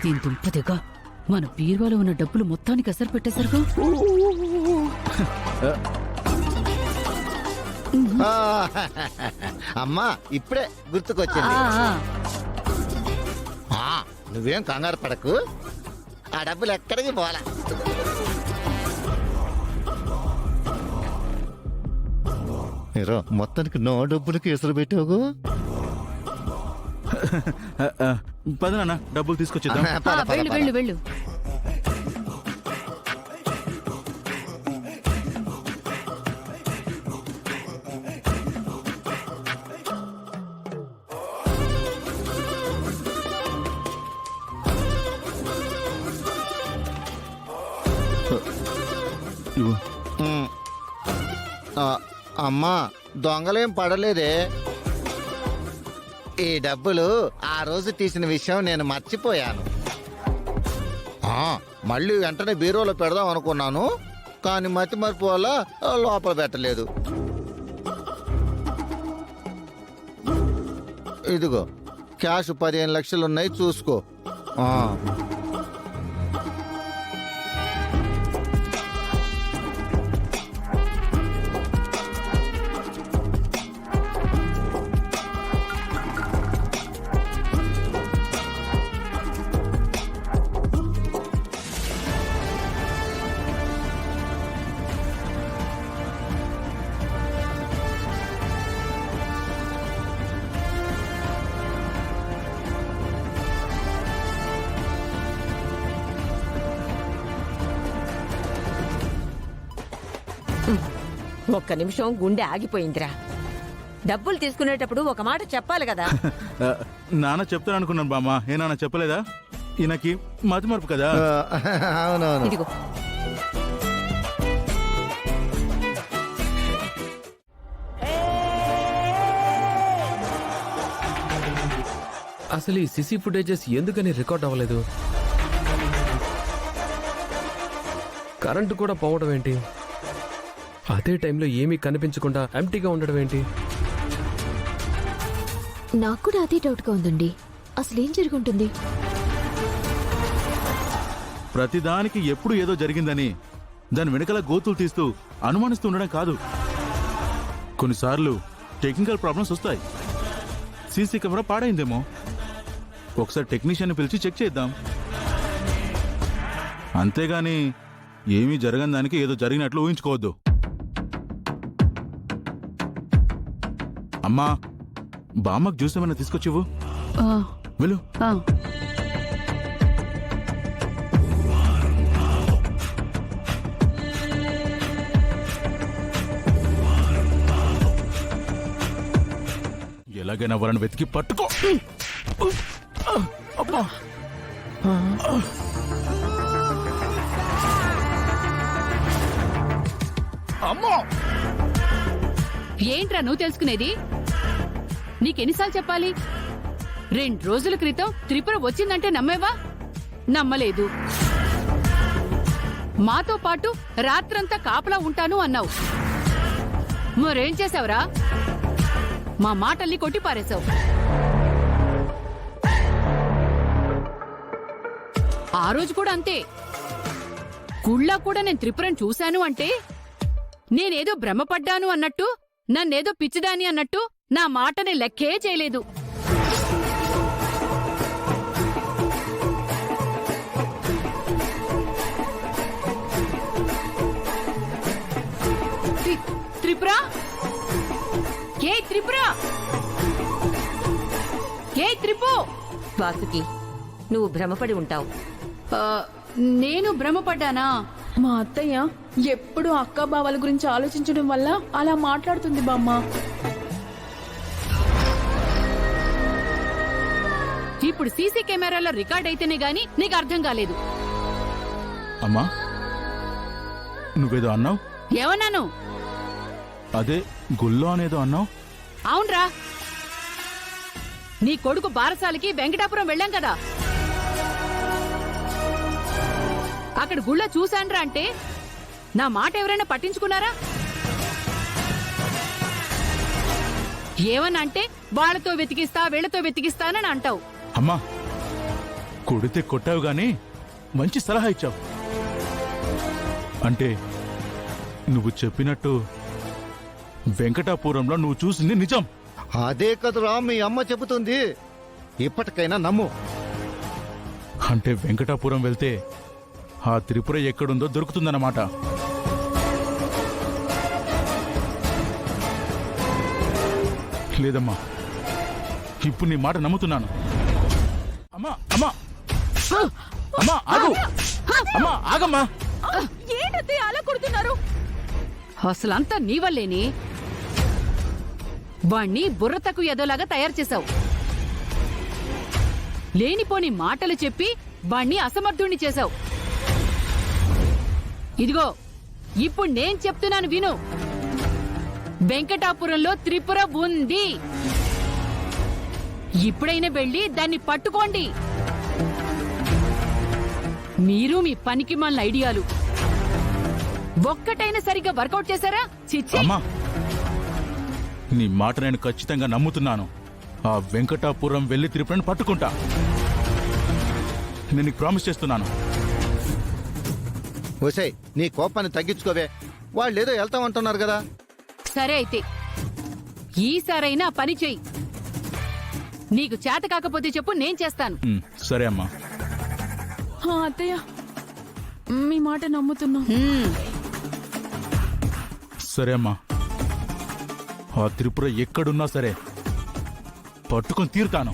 దీని దుంపదిగా మన బీరువాలో ఉన్న డబ్బులు మొత్తానికి అసలు పెట్టేసరిగా. అమ్మా ఇప్పుడే గుర్తుకొచ్చింది. నువ్వేం కంగారు పడకు, ఆ డబ్బులు ఎక్కడికి పోలా. మీరు మొత్తానికి నో డబ్బులకి ఎసరు పెట్టావు. పద నాన్న, డబ్బులు తీసుకొచ్చేద్దాం. వెళ్ళు వెళ్ళు వెళ్ళు. అమ్మా దొంగలేం పడలేదే. ఈ డబ్బులు ఆ రోజు తీసిన విషయం నేను మర్చిపోయాను. మళ్ళీ వెంటనే బీరోలో పెడదాం అనుకున్నాను, కానీ మతి మరుపు వల్ల లోపల పెట్టలేదు. ఇదిగో క్యాష్ 15 లక్షలు ఉన్నాయి, చూసుకో. ఒక్క నిమిషం గుండె ఆగిపోయిందిరా. డబ్బులు తీసుకునేటప్పుడు ఒక మాట చెప్పాలి కదా. నాన్న చెప్తాను అనుకున్నాను బామ్మ. ఏ నాన్న చెప్పలేదా? ఈయనకి మతి మరుపు కదా. అవునవును. ఇదిగో అసలు ఈ సిసి ఫుటేజెస్ ఎందుకని రికార్డ్ అవ్వలేదు? కరెంటు కూడా పోవడం ఏంటి? అదే టైంలో ఏమీ కనిపించకుండా ఎంటీగా ఉండడం ఏంటి? నాకు కూడా అదే డౌట్గా ఉందండి. అసలేం జరుగుంటుంది? ప్రతిదానికి ఎప్పుడు ఏదో జరిగిందని దాని వెనకాల గోతులు తీస్తూ అనుమానిస్తూ ఉండడం కాదు. కొన్నిసార్లు టెక్నికల్ ప్రాబ్లమ్స్ వస్తాయి. సీసీ కెమెరా పాడైందేమో. ఒకసారి టెక్నీషియన్ పిలిచి చెక్ చేద్దాం. అంతేగాని ఏమీ జరగని దానికి ఏదో జరిగినట్లు ఊహించుకోవద్దు. అమ్మా, బామ్మకు జ్యూస్ ఏమైనా తీసుకొచ్చివు. వెళ్ళు. ఎలాగైనా వాళ్ళని వెతికి పట్టుకో. అమ్మా, అమ్మా, ఏంట్రా నువ్వు తెలుసుకునేది? నీకెన్నిసార్లు చెప్పాలి? 2 రోజుల క్రితం త్రిపుర వచ్చిందంటే నమ్మేవా? నమ్మలేదు. మాతో పాటు రాత్రంతా కాపలా ఉంటాను అన్నావు. మరేం చేసావురా? మా మాటల్ని కొట్టి పారేశావు. ఆ రోజు కూడా అంతే. గుళ్ళో కూడా నేను త్రిపురను చూశాను అంటే నేనేదో భ్రమపడ్డాను అన్నట్టు, నన్నేదో పిచ్చిదాని అన్నట్టు నా మాటని లెక్కే చేయలేదు. త్రిపుర, ఏ త్రిపుర, ఏ త్రిపు. వాసుకి, నువ్వు భ్రమపడి ఉంటావు. నేను భ్రమపడ్డానా? మా అత్తయ్య ఎప్పుడు అక్క బావల గురించి ఆలోచించడం వల్ల అలా మాట్లాడుతుంది బామ్మ. ఇప్పుడు సీసీ కెమెరాలో రికార్డ్ అయితేనే గాని నీకు అర్థం కాలేదు. అమ్మా, నువ్వేదో అన్నావు. ఏమన్నాను? అదే గుళ్ళో అనేదో అన్నావు. అవునరా, నీ కొడుకు బారసాలకి వెంకటాపురం వెళ్ళాం కదా. అక్కడ గుళ్ళ చూశాన్రా అంటే నా మాట ఎవరైనా పట్టించుకున్నారా? ఏమన్నా అంటే వాళ్ళతో వెతికిస్తా వీళ్లతో వెతికిస్తానని అంటావు. అమ్మా, కొడితే కొట్టావు గాని మంచి సలహా ఇచ్చావు. అంటే నువ్వు చెప్పినట్టు వెంకటాపురంలో నువ్వు చూసింది నిజం. అదే కదరా మీ అమ్మ చెబుతుంది. ఇప్పటికైనా నమ్ము. అంటే వెంకటాపురం వెళ్తే ఆ త్రిపుర ఎక్కడుందో దొరుకుతుందన్నమాట. లేదమ్మా, ఇప్పుడు నీ మాట నమ్ముతున్నాను. అమ్మా అమ్మా అమ్మా ఆగు! అమ్మా ఆగమ్మా! ఏంటంటే అలా కొడుతున్నారు? అసలంతా నీ వల్లేని. వాణ్ణి బుర్రతకు ఎదోలాగా తయారు చేశావు. లేనిపోని మాటలు చెప్పి వాణ్ణి అసమర్థుణ్ణి చేశావు. ఇదిగో ఇప్పుడు నేను చెప్తున్నాను విను. వెంకటాపురంలో త్రిపుర ఉంది. ఇప్పుడైనా వెళ్ళి దాన్ని పట్టుకోండి. మీరు మీ పనికి మాలిన ఐడియాలు ఒక్కటైనా సరిగ్గా వర్కౌట్ చేశారా? చిచ్చి! అమ్మా, నీ మాట నేను ఖచ్చితంగా నమ్ముతున్నాను. ఆ వెంకటాపురం వెళ్లి త్రిపురని పట్టుకుంటా. నేను నీకు ప్రామిస్ చేస్తున్నాను. ఒసేయ్, నీ కోపాన్ని తగ్గించుకోవే. వాళ్ళేదో వెళ్తామంటున్నారు కదా. సరే అయితే ఈసారైనా ఆ పని చెయ్యి. నీకు చేత కాకపోతే చెప్పు, నేను చేస్తాను. సరే అమ్మా. అత్తయ్య మీ మాట నమ్ముతున్నా. సరే అమ్మా, ఆ త్రిపుర ఎక్కడున్నా సరే పట్టుకొని తీరుతాను.